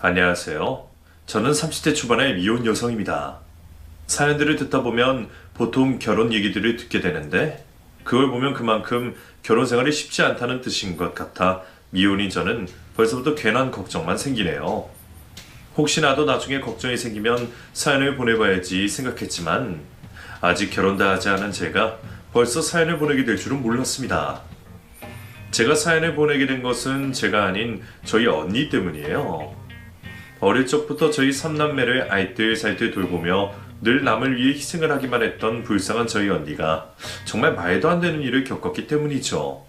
안녕하세요. 저는 30대 초반의 미혼 여성입니다. 사연들을 듣다 보면 보통 결혼 얘기들을 듣게 되는데 그걸 보면 그만큼 결혼 생활이 쉽지 않다는 뜻인 것 같아 미혼인 저는 벌써부터 괜한 걱정만 생기네요. 혹시나도 나중에 걱정이 생기면 사연을 보내봐야지 생각했지만 아직 결혼도 하지 않은 제가 벌써 사연을 보내게 될 줄은 몰랐습니다. 제가 사연을 보내게 된 것은 제가 아닌 저희 언니 때문이에요. 어릴 적부터 저희 3남매를 알뜰살뜰 돌보며 늘 남을 위해 희생을 하기만 했던 불쌍한 저희 언니가 정말 말도 안 되는 일을 겪었기 때문이죠.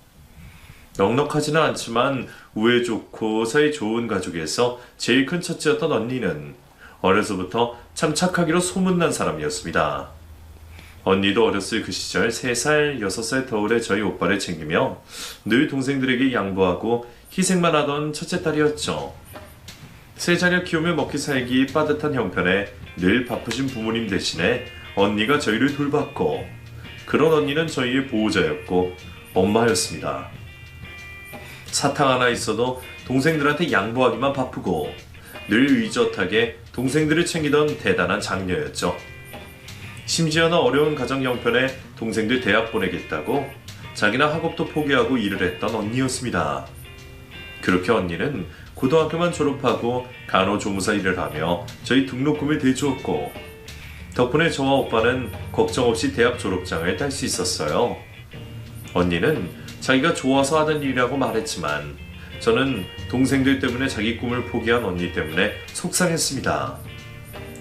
넉넉하지는 않지만 우애 좋고 사이 좋은 가족에서 제일 큰 첫째였던 언니는 어려서부터 참 착하기로 소문난 사람이었습니다. 언니도 어렸을 그 시절 3살, 6살 터울의 저희 오빠를 챙기며 늘 동생들에게 양보하고 희생만 하던 첫째 딸이었죠. 세 자녀 키우며 먹기 살기 빠듯한 형편에 늘 바쁘신 부모님 대신에 언니가 저희를 돌봤고 그런 언니는 저희의 보호자였고 엄마였습니다. 사탕 하나 있어도 동생들한테 양보하기만 바쁘고 늘 의젓하게 동생들을 챙기던 대단한 장녀였죠. 심지어는 어려운 가정 형편에 동생들 대학 보내겠다고 자기나 학업도 포기하고 일을 했던 언니였습니다. 그렇게 언니는 고등학교만 졸업하고 간호조무사 일을 하며 저희 등록금을 대주었고 덕분에 저와 오빠는 걱정 없이 대학 졸업장을 딸 수 있었어요. 언니는 자기가 좋아서 하던 일이라고 말했지만 저는 동생들 때문에 자기 꿈을 포기한 언니 때문에 속상했습니다.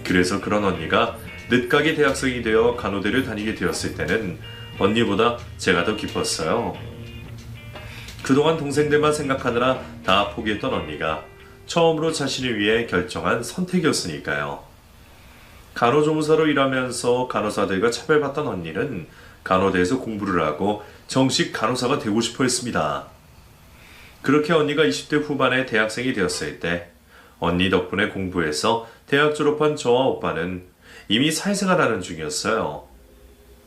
그래서 그런 언니가 늦가게 대학생이 되어 간호대를 다니게 되었을 때는 언니보다 제가 더 기뻤어요. 그동안 동생들만 생각하느라 다 포기했던 언니가 처음으로 자신을 위해 결정한 선택이었으니까요. 간호조무사로 일하면서 간호사들과 차별받던 언니는 간호대에서 공부를 하고 정식 간호사가 되고 싶어 했습니다. 그렇게 언니가 20대 후반에 대학생이 되었을 때 언니 덕분에 공부해서 대학 졸업한 저와 오빠는 이미 사회생활하는 중이었어요.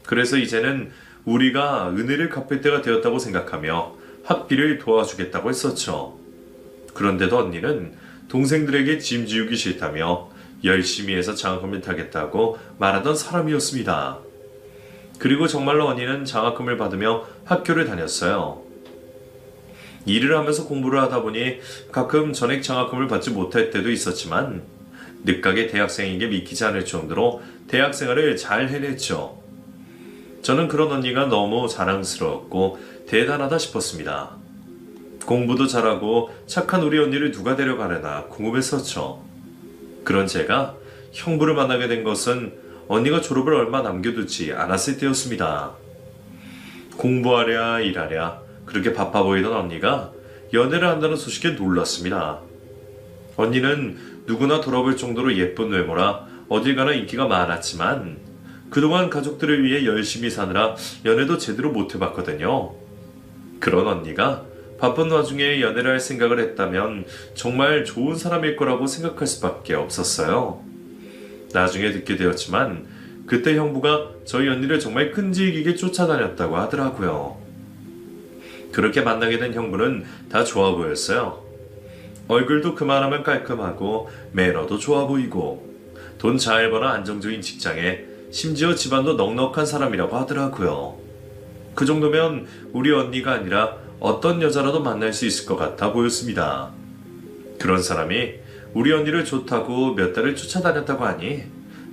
그래서 이제는 우리가 은혜를 갚을 때가 되었다고 생각하며 학비를 도와주겠다고 했었죠. 그런데도 언니는 동생들에게 짐 지우기 싫다며 열심히 해서 장학금을 타겠다고 말하던 사람이었습니다. 그리고 정말로 언니는 장학금을 받으며 학교를 다녔어요. 일을 하면서 공부를 하다 보니 가끔 전액 장학금을 받지 못할 때도 있었지만 늦가게 대학생에게 믿기지 않을 정도로 대학생활을 잘 해냈죠. 저는 그런 언니가 너무 자랑스러웠고 대단하다 싶었습니다. 공부도 잘하고 착한 우리 언니를 누가 데려가려나 궁금했었죠. 그런 제가 형부를 만나게 된 것은 언니가 졸업을 얼마 남겨두지 않았을 때였습니다. 공부하랴 일하랴 그렇게 바빠 보이던 언니가 연애를 한다는 소식에 놀랐습니다. 언니는 누구나 돌아볼 정도로 예쁜 외모라 어딜 가나 인기가 많았지만 그동안 가족들을 위해 열심히 사느라 연애도 제대로 못 해봤거든요. 그런 언니가 바쁜 와중에 연애를 할 생각을 했다면 정말 좋은 사람일 거라고 생각할 수밖에 없었어요. 나중에 듣게 되었지만 그때 형부가 저희 언니를 정말 끈질기게 쫓아다녔다고 하더라고요. 그렇게 만나게 된 형부는 다 좋아 보였어요. 얼굴도 그만하면 깔끔하고 매너도 좋아 보이고 돈 잘 버는 안정적인 직장에 심지어 집안도 넉넉한 사람이라고 하더라고요. 그 정도면 우리 언니가 아니라 어떤 여자라도 만날 수 있을 것 같아 보였습니다. 그런 사람이 우리 언니를 좋다고 몇 달을 쫓아다녔다고 하니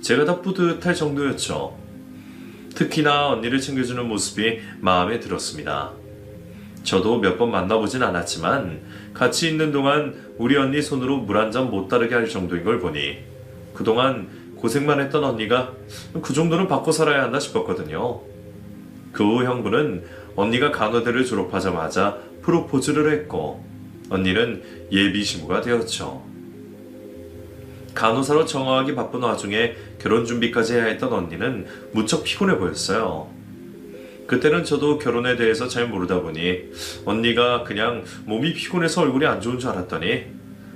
제가 더 뿌듯할 정도였죠. 특히나 언니를 챙겨주는 모습이 마음에 들었습니다. 저도 몇 번 만나보진 않았지만 같이 있는 동안 우리 언니 손으로 물 한 잔 못 따르게 할 정도인 걸 보니 그동안 고생만 했던 언니가 그 정도는 받고 살아야 한다 싶었거든요. 그 후 형부는 언니가 간호대를 졸업하자마자 프로포즈를 했고 언니는 예비 신부가 되었죠. 간호사로 정화하기 바쁜 와중에 결혼 준비까지 해야 했던 언니는 무척 피곤해 보였어요. 그때는 저도 결혼에 대해서 잘 모르다 보니 언니가 그냥 몸이 피곤해서 얼굴이 안 좋은 줄 알았더니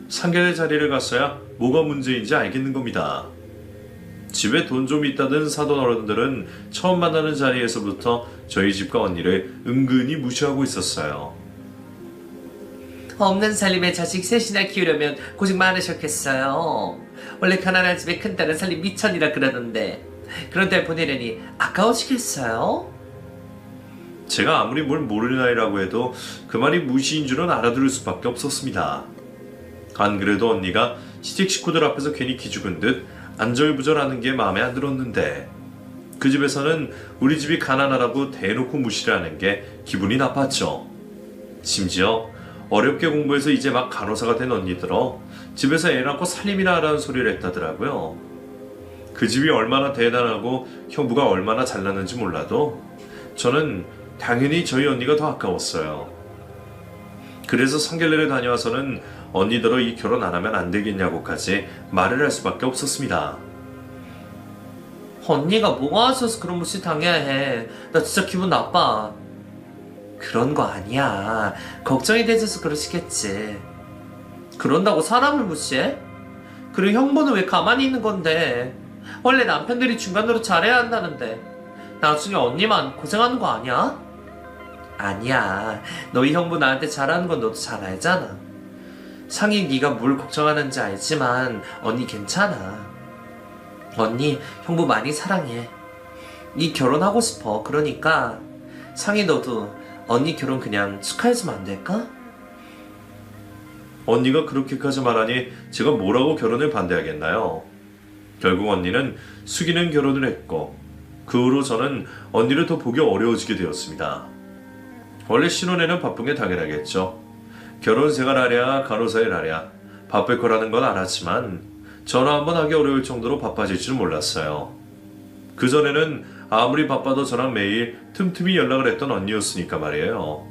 상견례 자리를 갔어야 뭐가 문제인지 알겠는 겁니다. 집에 돈 좀 있다던 사돈 어른들은 처음 만나는 자리에서부터 저희 집과 언니를 은근히 무시하고 있었어요. 없는 살림에 자식 셋이나 키우려면 고생 많으셨겠어요. 원래 가난한 집에 큰딸은 살림 미천이라 그러던데 그런 딸 보내려니 아까우시겠어요? 제가 아무리 뭘 모르는 아이라고 해도 그 말이 무시인 줄은 알아들을 수밖에 없었습니다. 안 그래도 언니가 시댁 식구들 앞에서 괜히 기죽은 듯 안절부절하는 게 마음에 안 들었는데 그 집에서는 우리 집이 가난하다고 대놓고 무시를 하는 게 기분이 나빴죠. 심지어 어렵게 공부해서 이제 막 간호사가 된 언니들어 집에서 애 낳고 살림이나 하라는 소리를 했다더라고요. 그 집이 얼마나 대단하고 형부가 얼마나 잘났는지 몰라도 저는 당연히 저희 언니가 더 아까웠어요. 그래서 상견례를 다녀와서는 언니들어 이 결혼 안 하면 안 되겠냐고까지 말을 할 수밖에 없었습니다. 언니가 뭐가 하셔서 그런 무시 당해야 해. 나 진짜 기분 나빠. 그런 거 아니야. 걱정이 되셔서 그러시겠지. 그런다고 사람을 무시해? 그리고 형부는 왜 가만히 있는 건데? 원래 남편들이 중간으로 잘해야 한다는데 나중에 언니만 고생하는 거 아니야? 아니야. 너희 형부 나한테 잘하는 건 너도 잘 알잖아. 상이 네가 뭘 걱정하는지 알지만 언니 괜찮아. 언니 형부 많이 사랑해. 네 결혼하고 싶어. 그러니까 상이 너도 언니 결혼 그냥 축하해주면 안 될까? 언니가 그렇게까지 말하니 제가 뭐라고 결혼을 반대하겠나요? 결국 언니는 숙이는 결혼을 했고 그 후로 저는 언니를 더 보기 어려워지게 되었습니다. 원래 신혼에는 바쁜 게 당연하겠죠. 결혼 생활하랴 간호사일 하랴 바쁠 거라는 건 알았지만 전화 한번 하기 어려울 정도로 바빠질 줄 몰랐어요. 그전에는 아무리 바빠도 저랑 매일 틈틈이 연락을 했던 언니였으니까 말이에요.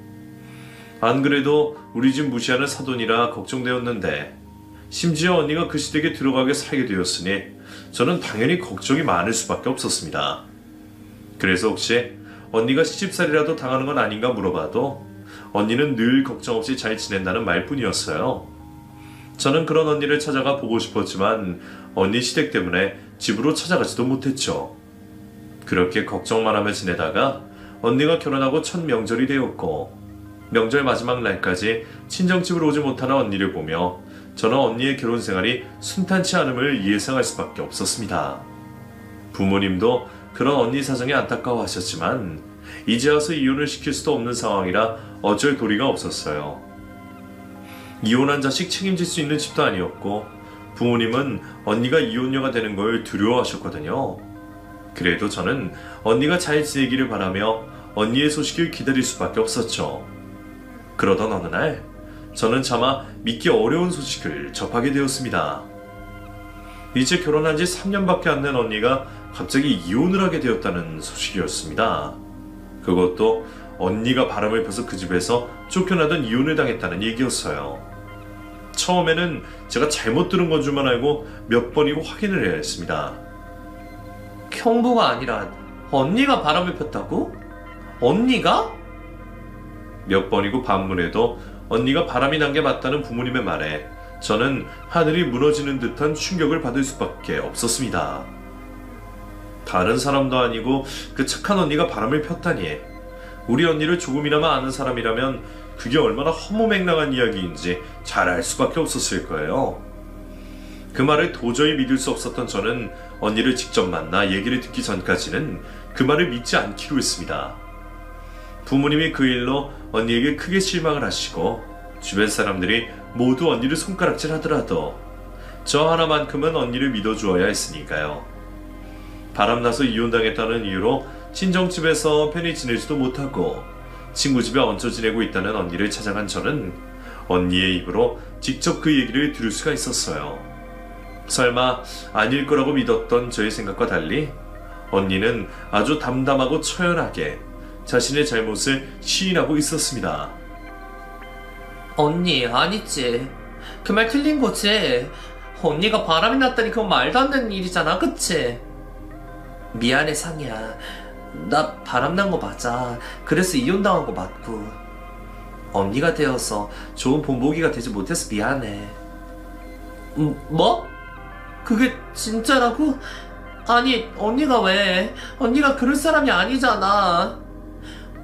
안 그래도 우리 집 무시하는 사돈이라 걱정되었는데 심지어 언니가 그 시댁에 들어가게 살게 되었으니 저는 당연히 걱정이 많을 수밖에 없었습니다. 그래서 혹시 언니가 시집살이라도 당하는 건 아닌가 물어봐도 언니는 늘 걱정 없이 잘 지낸다는 말뿐이었어요. 저는 그런 언니를 찾아가 보고 싶었지만 언니 시댁 때문에 집으로 찾아가지도 못했죠. 그렇게 걱정만 하며 지내다가 언니가 결혼하고 첫 명절이 되었고 명절 마지막 날까지 친정집으로 오지 못하는 언니를 보며 저는 언니의 결혼 생활이 순탄치 않음을 예상할 수밖에 없었습니다. 부모님도 그런 언니 사정에 안타까워하셨지만 이제 와서 이혼을 시킬 수도 없는 상황이라 어쩔 도리가 없었어요. 이혼한 자식 책임질 수 있는 집도 아니었고 부모님은 언니가 이혼녀가 되는 걸 두려워하셨거든요. 그래도 저는 언니가 잘 지내기를 바라며 언니의 소식을 기다릴 수밖에 없었죠. 그러던 어느 날 저는 차마 믿기 어려운 소식을 접하게 되었습니다. 이제 결혼한 지 3년밖에 안 된 언니가 갑자기 이혼을 하게 되었다는 소식이었습니다. 그것도 언니가 바람을 펴서 그 집에서 쫓겨나던 이혼을 당했다는 얘기였어요. 처음에는 제가 잘못 들은 건 줄만 알고 몇 번이고 확인을 해야 했습니다. 형부가 아니라 언니가 바람을 폈다고? 언니가? 몇 번이고 반문해도 언니가 바람이 난 게 맞다는 부모님의 말에 저는 하늘이 무너지는 듯한 충격을 받을 수밖에 없었습니다. 다른 사람도 아니고 그 착한 언니가 바람을 폈다니. 우리 언니를 조금이나마 아는 사람이라면 그게 얼마나 허무맹랑한 이야기인지 잘 알 수밖에 없었을 거예요. 그 말을 도저히 믿을 수 없었던 저는 언니를 직접 만나 얘기를 듣기 전까지는 그 말을 믿지 않기로 했습니다. 부모님이 그 일로 언니에게 크게 실망을 하시고 주변 사람들이 모두 언니를 손가락질 하더라도 저 하나만큼은 언니를 믿어주어야 했으니까요. 바람나서 이혼당했다는 이유로 친정집에서 편히 지내지도 못하고 친구 집에 얹혀 지내고 있다는 언니를 찾아간 저는 언니의 입으로 직접 그 얘기를 들을 수가 있었어요. 설마 아닐 거라고 믿었던 저의 생각과 달리 언니는 아주 담담하고 처연하게 자신의 잘못을 시인하고 있었습니다. 언니 아니지. 그 말 틀린 거지. 언니가 바람이 났다니 그건 말도 안 되는 일이잖아. 그치? 미안해 상이야. 나 바람난 거 맞아. 그래서 이혼당한 거 맞고 언니가 되어서 좋은 본보기가 되지 못해서 미안해. 뭐? 그게 진짜라고? 아니 언니가 왜? 언니가 그럴 사람이 아니잖아.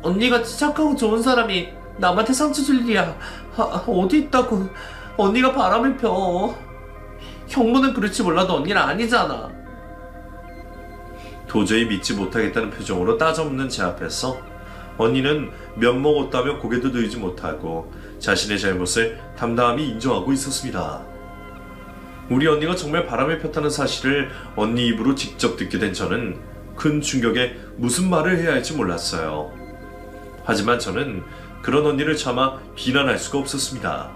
언니가 착하고 좋은 사람이 남한테 상처 줄 일이야 어디 있다고 언니가 바람을 펴. 형부는 그럴지 몰라도 언니는 아니잖아. 도저히 믿지 못하겠다는 표정으로 따져묻는 제 앞에서 언니는 면목 없다며 고개도 들지 못하고 자신의 잘못을 담담히 인정하고 있었습니다. 우리 언니가 정말 바람을 폈다는 사실을 언니 입으로 직접 듣게 된 저는 큰 충격에 무슨 말을 해야 할지 몰랐어요. 하지만 저는 그런 언니를 차마 비난할 수가 없었습니다.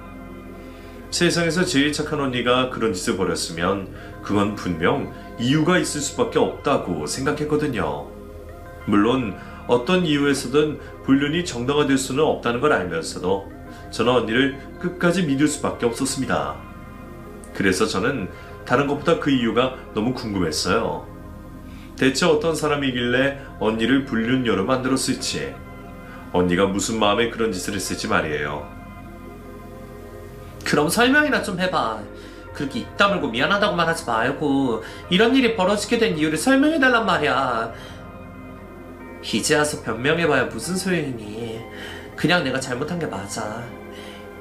세상에서 제일 착한 언니가 그런 짓을 벌였으면 그건 분명 이유가 있을 수밖에 없다고 생각했거든요. 물론 어떤 이유에서든 불륜이 정당화될 수는 없다는 걸 알면서도 저는 언니를 끝까지 믿을 수밖에 없었습니다. 그래서 저는 다른 것보다 그 이유가 너무 궁금했어요. 대체 어떤 사람이길래 언니를 불륜녀로 만들었을지, 언니가 무슨 마음에 그런 짓을 했을지 말이에요. 그럼 설명이나 좀 해봐. 그렇게 입 다물고 미안하다고만 하지 말고 이런 일이 벌어지게 된 이유를 설명해달란 말이야. 이제 와서 변명해봐야 무슨 소용이니. 그냥 내가 잘못한 게 맞아.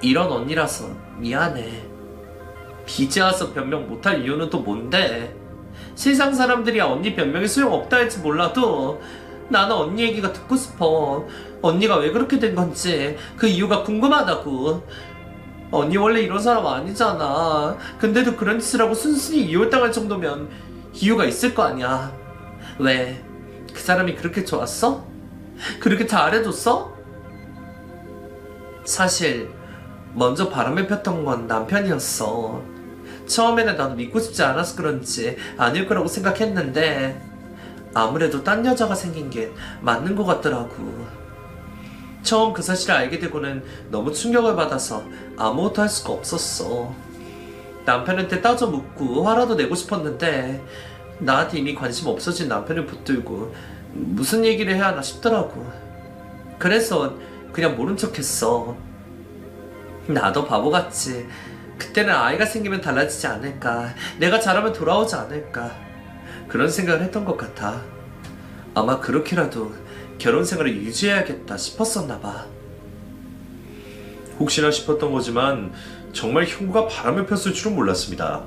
이런 언니라서 미안해. 이제 와서 변명 못할 이유는 또 뭔데? 세상 사람들이야 언니 변명이 소용없다 할지 몰라도 나는 언니 얘기가 듣고 싶어. 언니가 왜 그렇게 된 건지 그 이유가 궁금하다고. 언니 원래 이런 사람 아니잖아. 근데도 그런 짓을 하고 순순히 이혼당할 정도면 이유가 있을 거 아니야. 왜? 그 사람이 그렇게 좋았어? 그렇게 잘해줬어? 사실 먼저 바람을 폈던 건 남편이었어. 처음에는 나도 믿고 싶지 않아서 그런지 아닐 거라고 생각했는데 아무래도 딴 여자가 생긴 게 맞는 것 같더라고. 처음 그 사실을 알게 되고는 너무 충격을 받아서 아무것도 할 수가 없었어. 남편한테 따져 묻고 화라도 내고 싶었는데 나한테 이미 관심 없어진 남편을 붙들고 무슨 얘기를 해야 하나 싶더라고. 그래서 그냥 모른 척 했어. 나도 바보같이 그때는 아이가 생기면 달라지지 않을까, 내가 잘하면 돌아오지 않을까, 그런 생각을 했던 것 같아. 아마 그렇게라도 결혼 생활을 유지해야겠다 싶었었나 봐. 혹시나 싶었던 거지만 정말 형부가 바람을 폈을 줄은 몰랐습니다.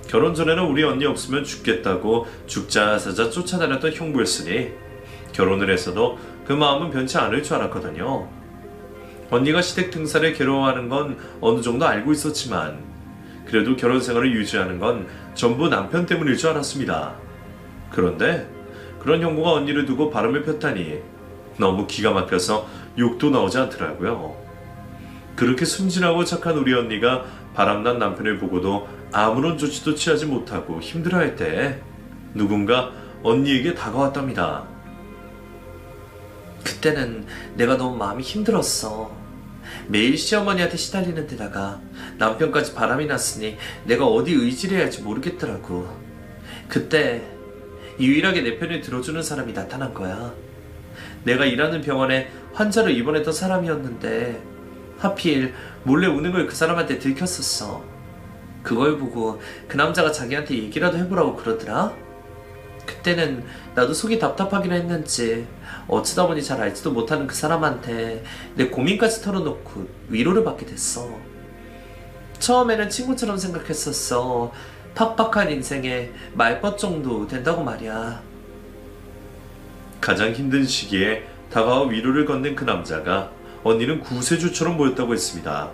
결혼 전에는 우리 언니 없으면 죽겠다고 죽자사자 쫓아다녔던 형부였으니 결혼을 했어도 그 마음은 변치 않을 줄 알았거든요. 언니가 시댁 등살에 괴로워하는 건 어느 정도 알고 있었지만 그래도 결혼 생활을 유지하는 건 전부 남편 때문일 줄 알았습니다. 그런데 그런 형부가 언니를 두고 바람을 폈다니 너무 기가 막혀서 욕도 나오지 않더라고요. 그렇게 순진하고 착한 우리 언니가 바람난 남편을 보고도 아무런 조치도 취하지 못하고 힘들어할 때 누군가 언니에게 다가왔답니다. 그때는 내가 너무 마음이 힘들었어. 매일 시어머니한테 시달리는 데다가 남편까지 바람이 났으니 내가 어디 의지를 해야 할지 모르겠더라고. 그때 유일하게 내 편을 들어주는 사람이 나타난 거야. 내가 일하는 병원에 환자로 입원했던 사람이었는데 하필 몰래 우는 걸 그 사람한테 들켰었어. 그걸 보고 그 남자가 자기한테 얘기라도 해보라고 그러더라. 그때는 나도 속이 답답하긴 했는지 어쩌다 보니 잘 알지도 못하는 그 사람한테 내 고민까지 털어놓고 위로를 받게 됐어. 처음에는 친구처럼 생각했었어. 팍팍한 인생에 말벗 정도 된다고 말이야. 가장 힘든 시기에 다가와 위로를 건넨 그 남자가 언니는 구세주처럼 보였다고 했습니다.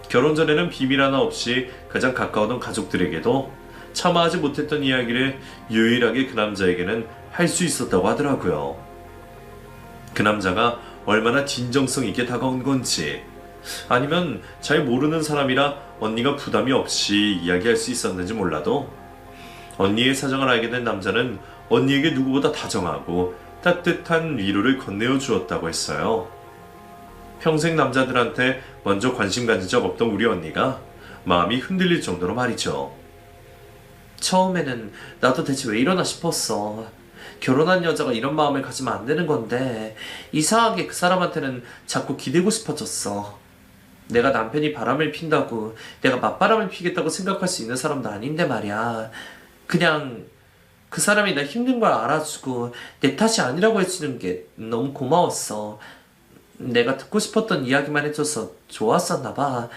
결혼 전에는 비밀 하나 없이 가장 가까웠던 가족들에게도 참아하지 못했던 이야기를 유일하게 그 남자에게는 할 수 있었다고 하더라고요. 그 남자가 얼마나 진정성 있게 다가온 건지, 아니면 잘 모르는 사람이라 언니가 부담이 없이 이야기할 수 있었는지 몰라도 언니의 사정을 알게 된 남자는 언니에게 누구보다 다정하고 따뜻한 위로를 건네어 주었다고 했어요. 평생 남자들한테 먼저 관심 가진 적 없던 우리 언니가 마음이 흔들릴 정도로 말이죠. 처음에는 나도 대체 왜 이러나 싶었어. 결혼한 여자가 이런 마음을 가지면 안 되는 건데 이상하게 그 사람한테는 자꾸 기대고 싶어졌어. 내가 남편이 바람을 핀다고 내가 맞바람을 피겠다고 생각할 수 있는 사람도 아닌데 말이야. 그냥 그 사람이 나 힘든 걸 알아주고 내 탓이 아니라고 해주는 게 너무 고마웠어. 내가 듣고 싶었던 이야기만 해줘서 좋았었나 봐.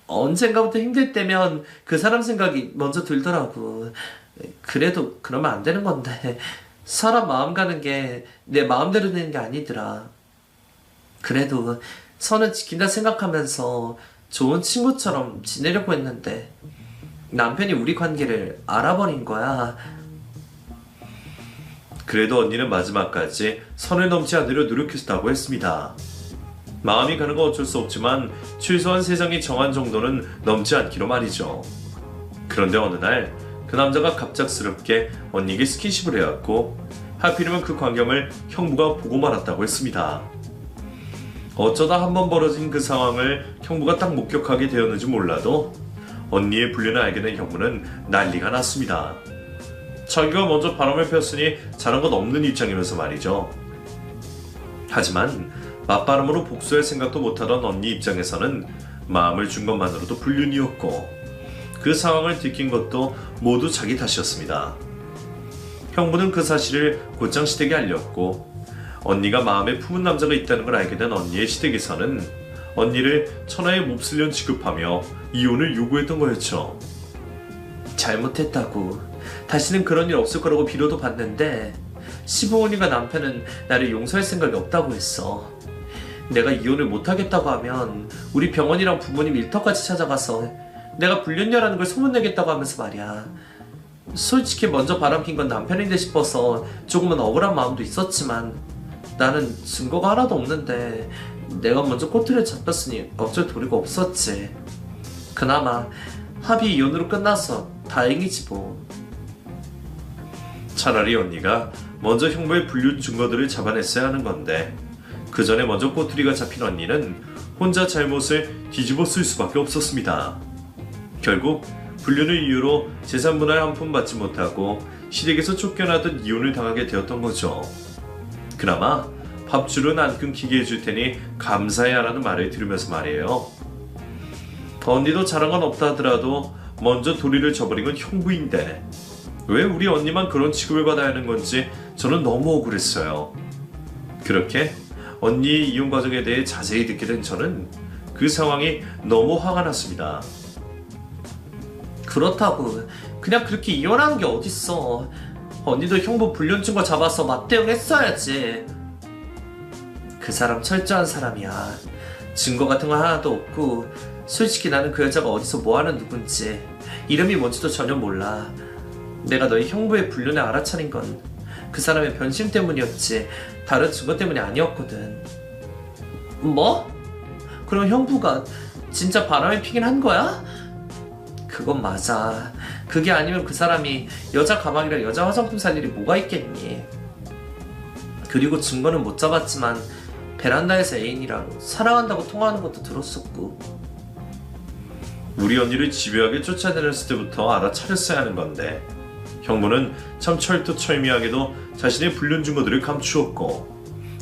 언젠가부터 힘들 때면 그 사람 생각이 먼저 들더라고. 그래도 그러면 안 되는 건데 사람 마음 가는 게 내 마음대로 되는 게 아니더라. 그래도 선은 지킨다 생각하면서 좋은 친구처럼 지내려고 했는데 남편이 우리 관계를 알아버린 거야. 그래도 언니는 마지막까지 선을 넘지 않으려 노력했다고 했습니다. 마음이 가는 건 어쩔 수 없지만 최소한 세상이 정한 정도는 넘지 않기로 말이죠. 그런데 어느 날 그 남자가 갑작스럽게 언니에게 스킨십을 해왔고 하필이면 그 광경을 형부가 보고 말았다고 했습니다. 어쩌다 한번 벌어진 그 상황을 형부가 딱 목격하게 되었는지 몰라도 언니의 불륜을 알게 된 형부는 난리가 났습니다. 자기가 먼저 바람을 폈으니 잘한 것 없는 입장이면서 말이죠. 하지만 맞바람으로 복수할 생각도 못하던 언니 입장에서는 마음을 준 것만으로도 불륜이었고 그 상황을 들킨 것도 모두 자기 탓이었습니다. 형부는 그 사실을 곧장 시댁에 알렸고 언니가 마음에 품은 남자가 있다는 걸 알게 된 언니의 시댁에서는 언니를 천하의 몹쓸년 취급하며 이혼을 요구했던 거였죠. 잘못했다고. 다시는 그런 일 없을 거라고 빌어도 봤는데 시부모님과 남편은 나를 용서할 생각이 없다고 했어. 내가 이혼을 못하겠다고 하면 우리 병원이랑 부모님 일터까지 찾아가서 내가 불륜녀라는 걸 소문내겠다고 하면서 말이야. 솔직히 먼저 바람핀 건 남편인데 싶어서 조금은 억울한 마음도 있었지만 나는 증거가 하나도 없는데 내가 먼저 꼬투리를 잡혔으니 어쩔 도리가 없었지. 그나마 합의 이혼으로 끝나서 다행이지 뭐. 차라리 언니가 먼저 형부의 불륜 증거들을 잡아냈어야 하는 건데 그 전에 먼저 꼬투리가 잡힌 언니는 혼자 잘못을 뒤집어 쓸 수밖에 없었습니다. 결국 불륜을 이유로 재산 분할 한 푼 받지 못하고 시댁에서 쫓겨나던 이혼을 당하게 되었던 거죠. 그나마 밥줄은 안 끊기게 해줄 테니 감사해야라는 말을 들으면서 말이에요. 언니도 잘한 건 없다 하더라도 먼저 도리를 저버린 건 형부인데 왜 우리 언니만 그런 취급을 받아야 하는 건지 저는 너무 억울했어요. 그렇게 언니의 이혼 과정에 대해 자세히 듣게 된 저는 그 상황이 너무 화가 났습니다. 그렇다고 그냥 그렇게 이혼하는 게 어딨어. 언니도 형부 불륜 증거 잡아서 맞대응했어야지. 그 사람 철저한 사람이야. 증거 같은 거 하나도 없고 솔직히 나는 그 여자가 어디서 뭐하는 누군지 이름이 뭔지도 전혀 몰라. 내가 너희 형부의 불륜을 알아차린 건 그 사람의 변심 때문이었지 다른 증거 때문이 아니었거든. 뭐? 그럼 형부가 진짜 바람을 피긴 한 거야? 그건 맞아. 그게 아니면 그 사람이 여자 가방이랑 여자 화장품 살 일이 뭐가 있겠니. 그리고 증거는 못 잡았지만 베란다에서 애인이랑 사랑한다고 통화하는 것도 들었었고. 우리 언니를 집요하게 쫓아다녔을 때부터 알아차렸어야 하는 건데 형부는 참 철두철미하게도 자신의 불륜 증거들을 감추었고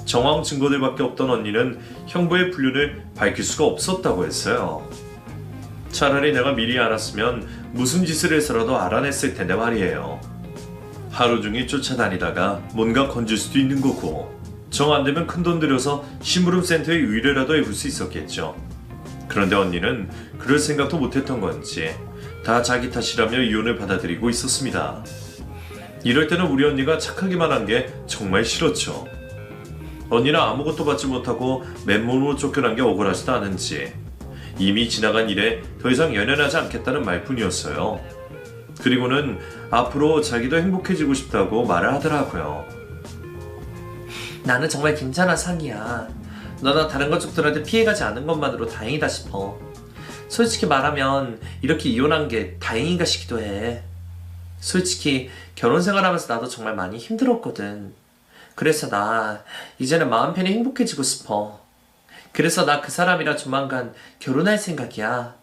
정황 증거들밖에 없던 언니는 형부의 불륜을 밝힐 수가 없었다고 했어요. 차라리 내가 미리 알았으면 무슨 짓을 해서라도 알아냈을 텐데 말이에요. 하루 종일 쫓아다니다가 뭔가 건질 수도 있는 거고 정 안되면 큰돈 들여서 심부름 센터에 의뢰라도 해볼 수 있었겠죠. 그런데 언니는 그럴 생각도 못했던 건지 다 자기 탓이라며 이혼을 받아들이고 있었습니다. 이럴 때는 우리 언니가 착하기만 한 게 정말 싫었죠. 언니는 아무것도 받지 못하고 맨몸으로 쫓겨난 게 억울하지도 않은지 이미 지나간 일에 더 이상 연연하지 않겠다는 말뿐이었어요. 그리고는 앞으로 자기도 행복해지고 싶다고 말을 하더라고요. 나는 정말 괜찮아 상이야. 너나 다른 가족들한테 피해가지 않은 것만으로 다행이다 싶어. 솔직히 말하면 이렇게 이혼한 게 다행인가 싶기도 해. 솔직히 결혼 생활하면서 나도 정말 많이 힘들었거든. 그래서 나 이제는 마음 편히 행복해지고 싶어. 그래서 나 그 사람이랑 조만간 결혼할 생각이야.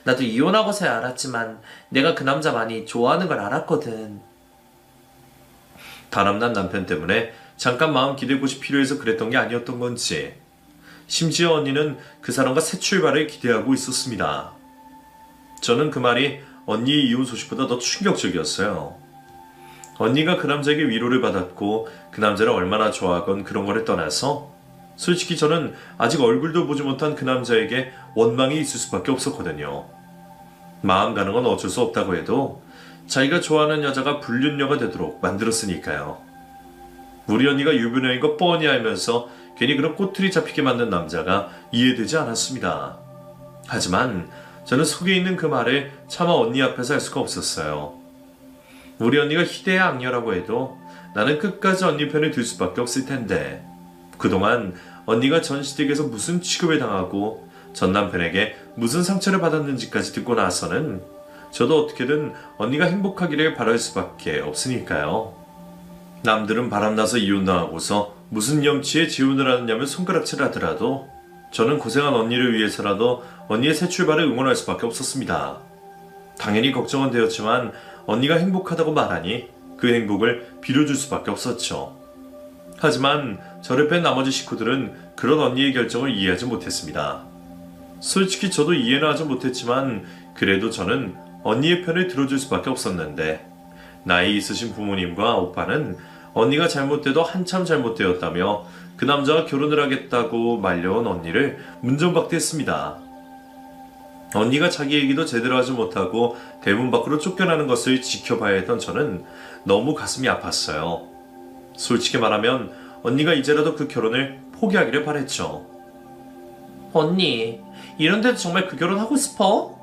나도 이혼하고서야 알았지만 내가 그 남자 많이 좋아하는 걸 알았거든. 바람난 남편 때문에 잠깐 마음 기댈 곳이 필요해서 그랬던 게 아니었던 건지 심지어 언니는 그 사람과 새 출발을 기대하고 있었습니다. 저는 그 말이 언니의 이혼 소식보다 더 충격적이었어요. 언니가 그 남자에게 위로를 받았고 그 남자를 얼마나 좋아하건 그런 거를 떠나서 솔직히 저는 아직 얼굴도 보지 못한 그 남자에게 원망이 있을 수밖에 없었거든요. 마음 가는 건 어쩔 수 없다고 해도 자기가 좋아하는 여자가 불륜녀가 되도록 만들었으니까요. 우리 언니가 유부녀인 거 뻔히 알면서 괜히 그런 꼬투리 잡히게 만든 남자가 이해되지 않았습니다. 하지만 저는 속에 있는 그 말을 차마 언니 앞에서 할 수가 없었어요. 우리 언니가 희대의 악녀라고 해도 나는 끝까지 언니 편을 들 수밖에 없을 텐데 그동안 언니가 전 시댁에서 무슨 취급을 당하고 전 남편에게 무슨 상처를 받았는지까지 듣고 나서는 저도 어떻게든 언니가 행복하기를 바랄 수밖에 없으니까요. 남들은 바람나서 이혼당하고서 무슨 염치에 재혼을 하느냐며 손가락질 하더라도 저는 고생한 언니를 위해서라도 언니의 새 출발을 응원할 수밖에 없었습니다. 당연히 걱정은 되었지만 언니가 행복하다고 말하니 그 행복을 빌어줄 수밖에 없었죠. 하지만 저를 뺀 나머지 식구들은 그런 언니의 결정을 이해하지 못했습니다. 솔직히 저도 이해는 하지 못했지만 그래도 저는 언니의 편을 들어줄 수밖에 없었는데 나이 있으신 부모님과 오빠는 언니가 잘못돼도 한참 잘못되었다며 그 남자와 결혼을 하겠다고 말려온 언니를 문전박대했습니다. 언니가 자기 얘기도 제대로 하지 못하고 대문 밖으로 쫓겨나는 것을 지켜봐야 했던 저는 너무 가슴이 아팠어요. 솔직히 말하면 언니가 이제라도 그 결혼을 포기하기를 바랬죠. 언니, 이런데도 정말 그 결혼 하고 싶어?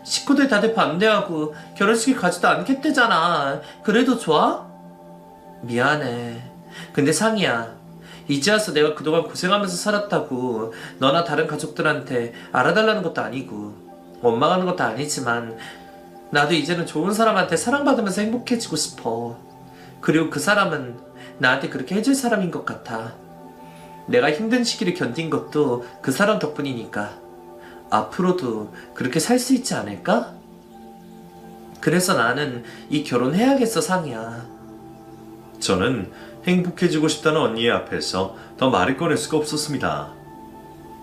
식구들 다들 반대하고 결혼식을 가지도 않겠대잖아. 그래도 좋아? 미안해. 근데 상이야. 이제 와서 내가 그동안 고생하면서 살았다고 너나 다른 가족들한테 알아달라는 것도 아니고 원망하는 것도 아니지만 나도 이제는 좋은 사람한테 사랑받으면서 행복해지고 싶어. 그리고 그 사람은 나한테 그렇게 해줄 사람인 것 같아. 내가 힘든 시기를 견딘 것도 그 사람 덕분이니까 앞으로도 그렇게 살 수 있지 않을까? 그래서 나는 이 결혼 해야겠어, 상이야. 저는 행복해지고 싶다는 언니의 앞에서 더 말을 꺼낼 수가 없었습니다.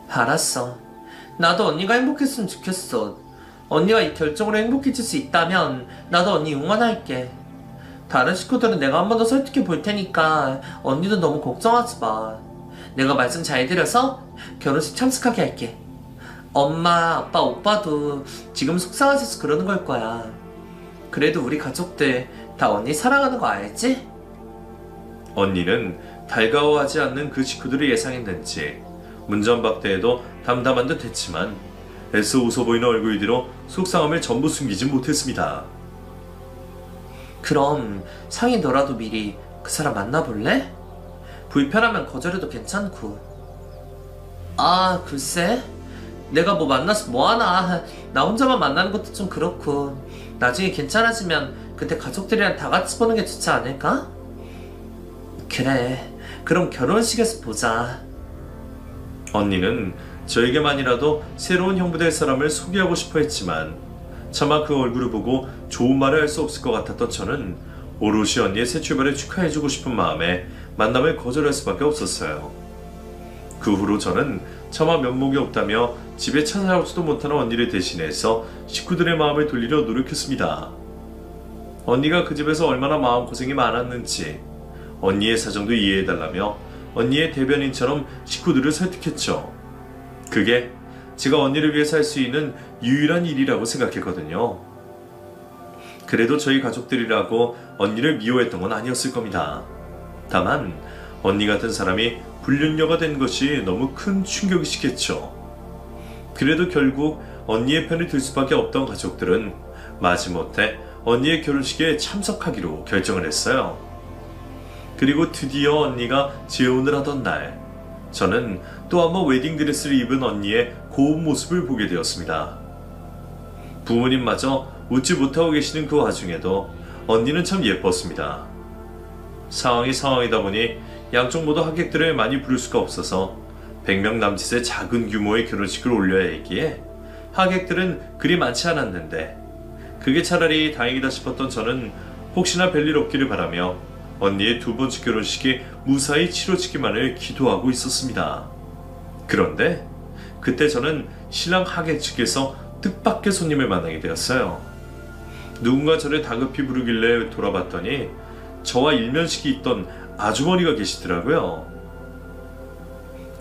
알았어. 나도 언니가 행복했으면 좋겠어. 언니가 이 결정으로 행복해질 수 있다면 나도 언니 응원할게. 다른 식구들은 내가 한 번 더 설득해 볼 테니까 언니도 너무 걱정하지 마. 내가 말씀 잘 드려서 결혼식 참석하게 할게. 엄마, 아빠, 오빠도 지금 속상하셔서 그러는 걸 거야. 그래도 우리 가족들 다 언니 사랑하는 거 알지? 언니는 달가워하지 않는 그 식구들을 예상했는지 문전박대에도 담담한 듯 했지만 애써 웃어 보이는 얼굴 뒤로 속상함을 전부 숨기지 못했습니다. 그럼 상이 너라도 미리 그 사람 만나볼래? 불편하면 거절해도 괜찮고. 아, 글쎄? 내가 뭐 만나서 뭐하나. 나 혼자만 만나는 것도 좀 그렇고 나중에 괜찮아지면 그때 가족들이랑 다 같이 보는 게 좋지 않을까? 그래, 그럼 결혼식에서 보자. 언니는 저에게만이라도 새로운 형부 될 사람을 소개하고 싶어 했지만 차마 그 얼굴을 보고 좋은 말을 할 수 없을 것 같았던 저는 오롯이 언니의 새 출발을 축하해주고 싶은 마음에 만남을 거절할 수밖에 없었어요. 그 후로 저는 차마 면목이 없다며 집에 찾아오지도 못하는 언니를 대신해서 식구들의 마음을 돌리려 노력했습니다. 언니가 그 집에서 얼마나 마음고생이 많았는지 언니의 사정도 이해해달라며 언니의 대변인처럼 식구들을 설득했죠. 그게 제가 언니를 위해서 할 수 있는 유일한 일이라고 생각했거든요. 그래도 저희 가족들이라고 언니를 미워했던 건 아니었을 겁니다. 다만 언니 같은 사람이 불륜녀가 된 것이 너무 큰 충격이시겠죠. 그래도 결국 언니의 편을 들 수밖에 없던 가족들은 마지못해 언니의 결혼식에 참석하기로 결정을 했어요. 그리고 드디어 언니가 재혼을 하던 날, 저는 또 한 번 웨딩드레스를 입은 언니의 고운 모습을 보게 되었습니다. 부모님마저 웃지 못하고 계시는 그 와중에도 언니는 참 예뻤습니다. 상황이 상황이다 보니 양쪽 모두 하객들을 많이 부를 수가 없어서 100명 남짓의 작은 규모의 결혼식을 올려야 했기에 하객들은 그리 많지 않았는데 그게 차라리 다행이다 싶었던 저는 혹시나 별일 없기를 바라며 언니의 두 번째 결혼식이 무사히 치러지기만을 기도하고 있었습니다. 그런데 그때 저는 신랑 하객 측에서 뜻밖의 손님을 만나게 되었어요. 누군가 저를 다급히 부르길래 돌아봤더니 저와 일면식이 있던 아주머니가 계시더라고요.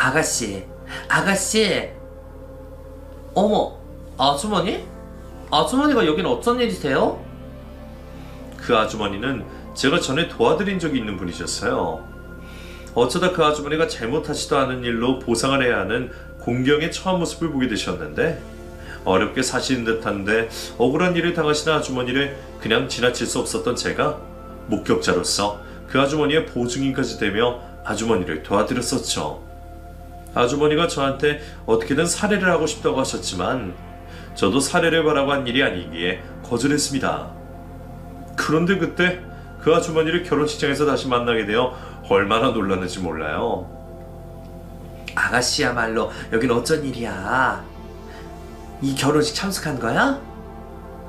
아가씨, 아가씨. 어머, 아주머니? 아주머니가 여긴 어쩐 일이세요? 그 아주머니는 제가 전에 도와드린 적이 있는 분이셨어요. 어쩌다 그 아주머니가 잘못하지도 않은 일로 보상을 해야 하는 공경의 처한 모습을 보게 되셨는데 어렵게 사시는 듯한데 억울한 일을 당하시는 아주머니를 그냥 지나칠 수 없었던 제가 목격자로서 그 아주머니의 보증인까지 되며 아주머니를 도와드렸었죠. 아주머니가 저한테 어떻게든 살해를 하고 싶다고 하셨지만 저도 살해를 바라고 한 일이 아니기에 거절했습니다. 그런데 그때 그 아주머니를 결혼식장에서 다시 만나게 되어 얼마나 놀랐는지 몰라요. 아가씨야말로 여긴 어쩐 일이야? 이 결혼식 참석한 거야?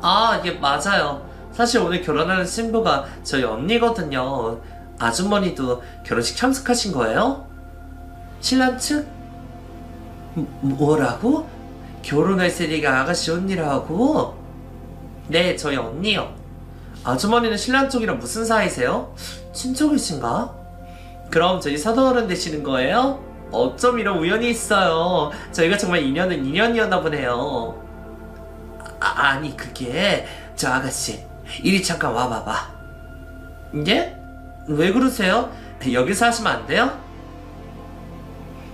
아, 예, 맞아요. 사실 오늘 결혼하는 신부가 저희 언니거든요. 아주머니도 결혼식 참석하신 거예요? 신랑 측? 뭐라고? 결혼할 세리가 아가씨 언니라고? 네, 저희 언니요. 아주머니는 신랑 쪽이랑 무슨 사이세요? 친척이신가? 그럼 저희 사돈어른 되시는 거예요? 어쩜 이런 우연이 있어요. 저희가 정말 인연은 인연이었나 보네요. 아니 그게 저 아가씨 이리 잠깐 와봐봐. 예? 왜 그러세요? 여기서 하시면 안 돼요?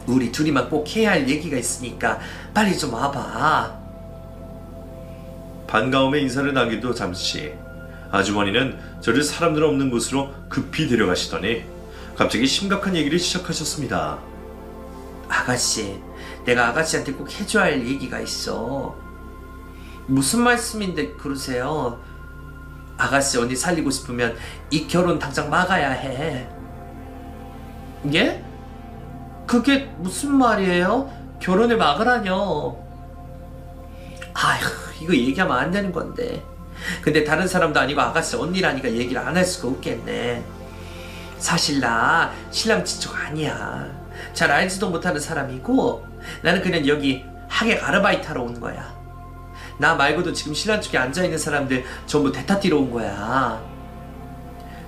우리 둘이만 꼭 해야 할 얘기가 있으니까 빨리 좀 와봐. 반가움에 인사를 나기도 잠시 아주머니는 저를 사람들 없는 곳으로 급히 데려가시더니 갑자기 심각한 얘기를 시작하셨습니다. 아가씨, 내가 아가씨한테 꼭 해줘야 할 얘기가 있어. 무슨 말씀인데 그러세요? 아가씨 언니 살리고 싶으면 이 결혼 당장 막아야 해. 예? 그게 무슨 말이에요? 결혼을 막으라뇨. 아휴, 이거 얘기하면 안 되는 건데. 근데 다른 사람도 아니고 아가씨 언니라니까 얘기를 안 할 수가 없겠네. 사실 나 신랑 친척 아니야. 잘 알지도 못하는 사람이고 나는 그냥 여기 하객 아르바이트 하러 온 거야. 나 말고도 지금 신랑 쪽에 앉아있는 사람들 전부 대타 뛰러 온 거야.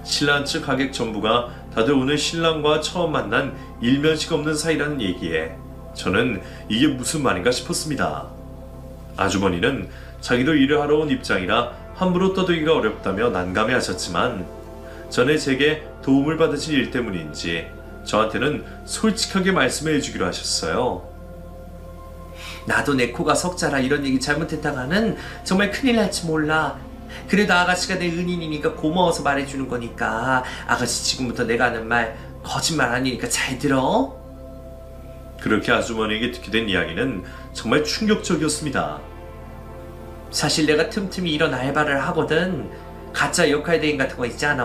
신랑 측 하객 전부가 다들 오늘 신랑과 처음 만난 일면식 없는 사이라는 얘기에 저는 이게 무슨 말인가 싶었습니다. 아주머니는 자기도 일을 하러 온 입장이라 함부로 떠들기가 어렵다며 난감해 하셨지만 전에 제게 도움을 받으신 일 때문인지 저한테는 솔직하게 말씀해 주기로 하셨어요. 나도 내 코가 석자라 이런 얘기 잘못했다가는 정말 큰일 날지 몰라. 그래도 아가씨가 내 은인이니까 고마워서 말해주는 거니까 아가씨 지금부터 내가 하는 말 거짓말 아니니까 잘 들어. 그렇게 아주머니에게 듣게 된 이야기는 정말 충격적이었습니다. 사실 내가 틈틈이 이런 알바를 하거든. 가짜 역할 대행 같은 거 있잖아.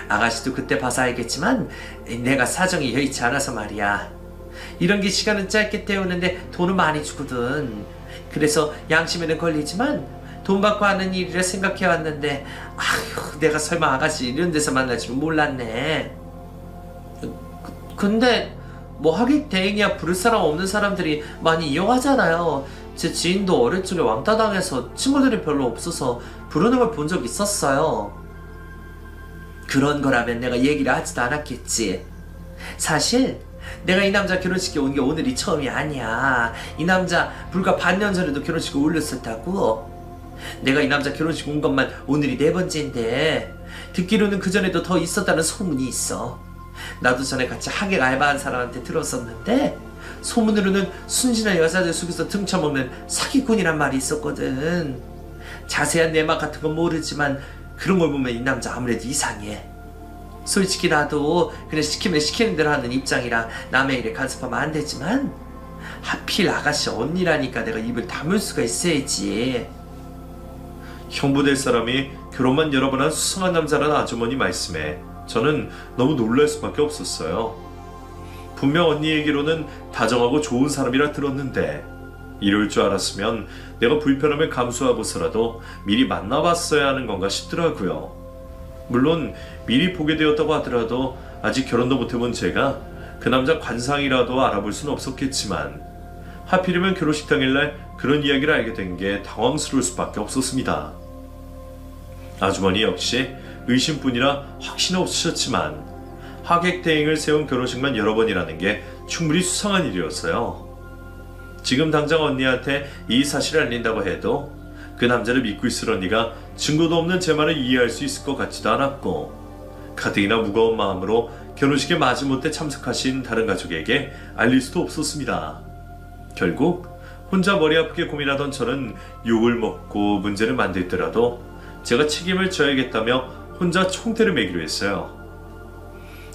아가씨도 그때 봐서 알겠지만 내가 사정이 여의치 않아서 말이야. 이런 게 시간은 짧게 때우는데 돈은 많이 주거든. 그래서 양심에는 걸리지만 돈 받고 하는 일이라 생각해왔는데 아휴, 내가 설마 아가씨 이런 데서 만날 줄은 몰랐네. 근데 뭐 하객 대행이야 부를 사람 없는 사람들이 많이 이용하잖아요. 제 지인도 어릴 적에 왕따 당해서 친구들이 별로 없어서 부르는 걸 본 적 있었어요. 그런 거라면 내가 얘기를 하지도 않았겠지. 사실 내가 이 남자 결혼식에 온 게 오늘이 처음이 아니야. 이 남자 불과 반년 전에도 결혼식을 올렸었다고. 내가 이 남자 결혼식 온 것만 오늘이 4번째인데 듣기로는 그전에도 더 있었다는 소문이 있어. 나도 전에 같이 하객 알바한 사람한테 들었었는데 소문으로는 순진한 여자들 속에서 등쳐먹는 사기꾼이란 말이 있었거든. 자세한 내막 같은 건 모르지만 그런 걸 보면 이 남자 아무래도 이상해. 솔직히 나도 그냥 시키면 시키는 대로 하는 입장이라 남의 일에 간섭하면 안 되지만 하필 아가씨 언니라니까 내가 입을 다물 수가 있어야지. 형부 될 사람이 결혼만 여러 번 한 수상한 남자라는 아주머니 말씀에 저는 너무 놀랄 수밖에 없었어요. 분명 언니 얘기로는 다정하고 좋은 사람이라 들었는데 이럴 줄 알았으면 내가 불편함을 감수하고서라도 미리 만나봤어야 하는 건가 싶더라고요. 물론 미리 보게 되었다고 하더라도 아직 결혼도 못해본 제가 그 남자 관상이라도 알아볼 수는 없었겠지만 하필이면 결혼식 당일날 그런 이야기를 알게 된 게 당황스러울 수밖에 없었습니다. 아주머니 역시 의심뿐이라 확신 없으셨지만 하객 대행을 세운 결혼식만 여러 번이라는 게 충분히 수상한 일이었어요. 지금 당장 언니한테 이 사실을 알린다고 해도 그 남자를 믿고 있을 언니가 증거도 없는 제 말을 이해할 수 있을 것 같지도 않았고, 가뜩이나 무거운 마음으로 결혼식에 마지못해 참석하신 다른 가족에게 알릴 수도 없었습니다. 결국 혼자 머리 아프게 고민하던 저는 욕을 먹고 문제를 만들더라도 제가 책임을 져야겠다며 혼자 총대를 매기로 했어요.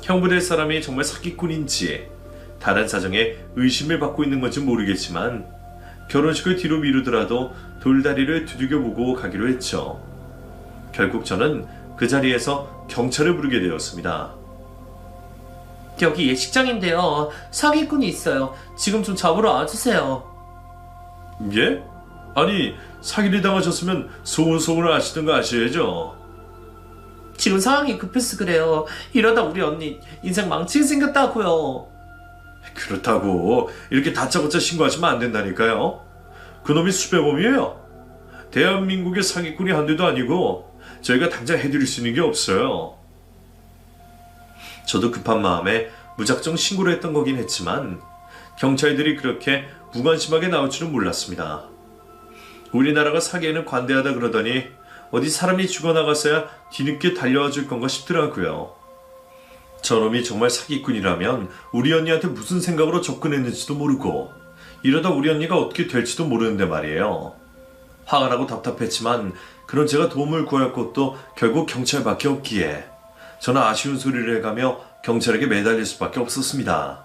형부 될 사람이 정말 사기꾼인지 다른 사정에 의심을 받고 있는 건지 모르겠지만 결혼식을 뒤로 미루더라도 돌다리를 두들겨보고 가기로 했죠. 결국 저는 그 자리에서 경찰을 부르게 되었습니다. 여기 예식장인데요. 사기꾼이 있어요. 지금 좀 잡으러 와주세요. 예? 아니, 사기를 당하셨으면 소문을 아시던 거 아셔야죠. 지금 상황이 급해서 그래요. 이러다 우리 언니 인생 망치게 생겼다고요. 그렇다고 이렇게 다짜고짜 신고하시면 안 된다니까요. 그놈이 수배범이에요. 대한민국의 사기꾼이 한둘도 아니고 저희가 당장 해드릴 수 있는 게 없어요. 저도 급한 마음에 무작정 신고를 했던 거긴 했지만 경찰들이 그렇게 무관심하게 나올 줄은 몰랐습니다. 우리나라가 사기에는 관대하다 그러더니 어디 사람이 죽어나가서야 뒤늦게 달려와 줄 건가 싶더라고요. 저놈이 정말 사기꾼이라면 우리 언니한테 무슨 생각으로 접근했는지도 모르고 이러다 우리 언니가 어떻게 될지도 모르는데 말이에요. 화가 나고 답답했지만 그런 제가 도움을 구할 곳도 결국 경찰밖에 없기에 저는 아쉬운 소리를 해가며 경찰에게 매달릴 수밖에 없었습니다.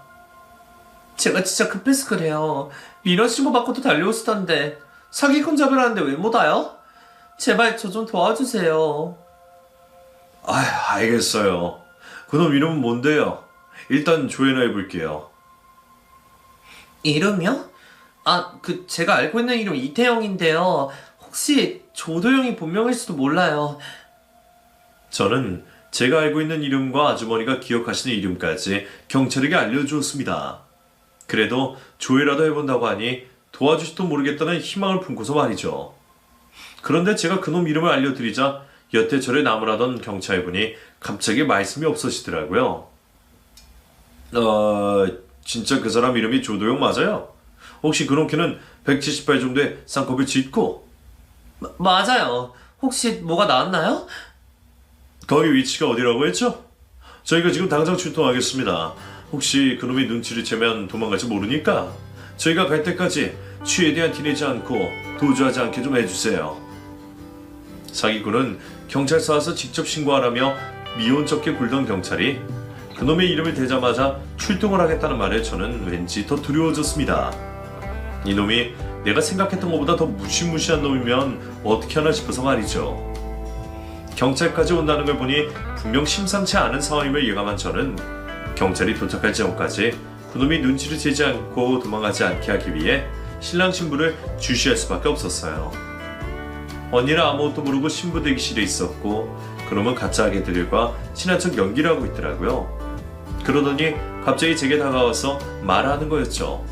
제가 진짜 급해서 그래요. 민원 신고 받고도 달려오시던데 사기꾼 잡으라는데 왜 못 와요? 제발 저 좀 도와주세요. 알겠어요. 그놈 이름은 뭔데요? 일단 조회나 해볼게요. 이름이요? 제가 알고 있는 이름 이태영인데요. 혹시 조도영이 본명일지도 몰라요. 저는 제가 알고 있는 이름과 아주머니가 기억하시는 이름까지 경찰에게 알려주었습니다. 그래도 조회라도 해본다고 하니 도와주실지도 모르겠다는 희망을 품고서 말이죠. 그런데 제가 그놈 이름을 알려드리자 여태 저를 나무라던 경찰분이 갑자기 말씀이 없으시더라고요. 진짜 그 사람 이름이 조도영 맞아요? 혹시 그놈 키는 178 정도의 쌍꺼풀 짙고? 맞아요. 혹시 뭐가 나왔나요? 거기 위치가 어디라고 했죠? 저희가 지금 당장 출동하겠습니다. 혹시 그놈이 눈치를 채면 도망갈지 모르니까 저희가 갈 때까지 최대한 티내지 않고 도주하지 않게 좀 해주세요. 사기꾼은 경찰서 와서 직접 신고하라며 미온쩍게 굴던 경찰이 그놈의 이름을 대자마자 출동을 하겠다는 말에 저는 왠지 더 두려워졌습니다. 이놈이 내가 생각했던 것보다 더 무시무시한 놈이면 어떻게 하나 싶어서 말이죠. 경찰까지 온다는 걸 보니 분명 심상치 않은 상황임을 예감한 저는 경찰이 도착할 지점까지 그놈이 눈치를 채지 않고 도망가지 않게 하기 위해 신랑 신부를 주시할 수밖에 없었어요. 언니는 아무것도 모르고 신부 대기실에 있었고 그놈은 가짜 아기들과 친한 척 연기를 하고 있더라고요. 그러더니 갑자기 제게 다가와서 말하는 거였죠.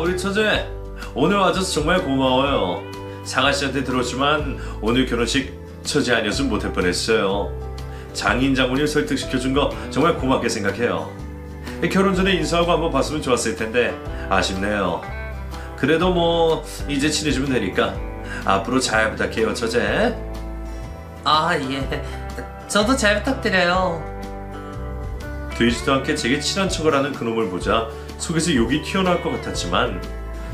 우리 처제 오늘 와줘서 정말 고마워요. 상아씨한테 들었지만 오늘 결혼식 처제 아니었으면 못할 뻔했어요. 장인 장모님 설득시켜준 거 정말 고맙게 생각해요. 결혼 전에 인사하고 한번 봤으면 좋았을 텐데 아쉽네요. 그래도 뭐 이제 친해지면 되니까 앞으로 잘 부탁해요, 처제. 예. 저도 잘 부탁드려요. 되지도 않게 제게 친한 척을 하는 그놈을 보자 속에서 욕이 튀어나올 것 같았지만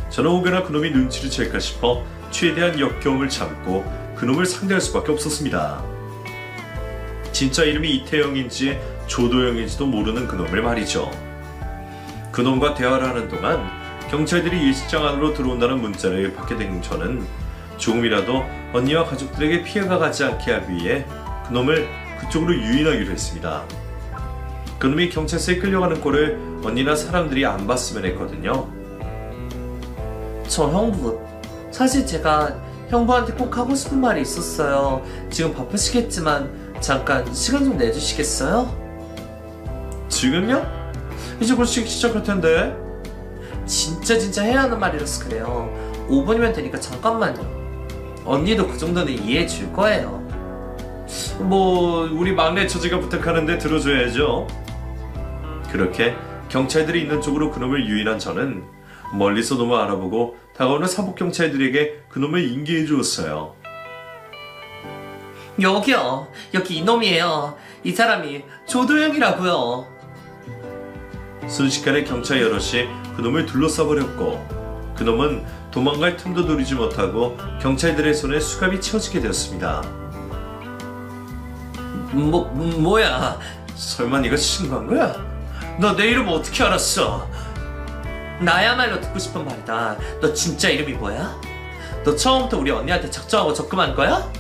저는 혹여나 그놈이 눈치를 챌까 싶어 최대한 역겨움을 참고 그놈을 상대할 수밖에 없었습니다. 진짜 이름이 이태영인지 조도영인지도 모르는 그놈을 말이죠. 그놈과 대화를 하는 동안 경찰들이 예식장 안으로 들어온다는 문자를 받게 된 저는 조금이라도 언니와 가족들에게 피해가 가지 않게 하기 위해 그놈을 그쪽으로 유인하기로 했습니다. 그놈이 경찰서에 끌려가는 꼴을 언니나 사람들이 안 봤으면 했거든요. 저 형부, 사실 제가 형부한테 꼭 하고 싶은 말이 있었어요. 지금 바쁘시겠지만 잠깐 시간 좀 내주시겠어요? 지금요? 이제 곧 시작할 텐데. 진짜 해야 하는 말이라서 그래요. 5분이면 되니까 잠깐만요. 언니도 그 정도는 이해해 줄 거예요. 뭐 우리 막내 처제가 부탁하는데 들어줘야죠. 그렇게 경찰들이 있는 쪽으로 그놈을 유인한 저는 멀리서 놈을 알아보고 다가오는 사복 경찰들에게 그놈을 인계해 주었어요. 여기요. 여기 이놈이에요. 이 사람이 조도영이라고요. 순식간에 경찰 여럿이 그놈을 둘러싸버렸고 그놈은 도망갈 틈도 노리지 못하고 경찰들의 손에 수갑이 채워지게 되었습니다. 뭐야? 설마 네가 신고한 거야? 너 내 이름 어떻게 알았어? 나야말로 듣고 싶은 말이다. 너 진짜 이름이 뭐야? 너 처음부터 우리 언니한테 작정하고 적금한 거야?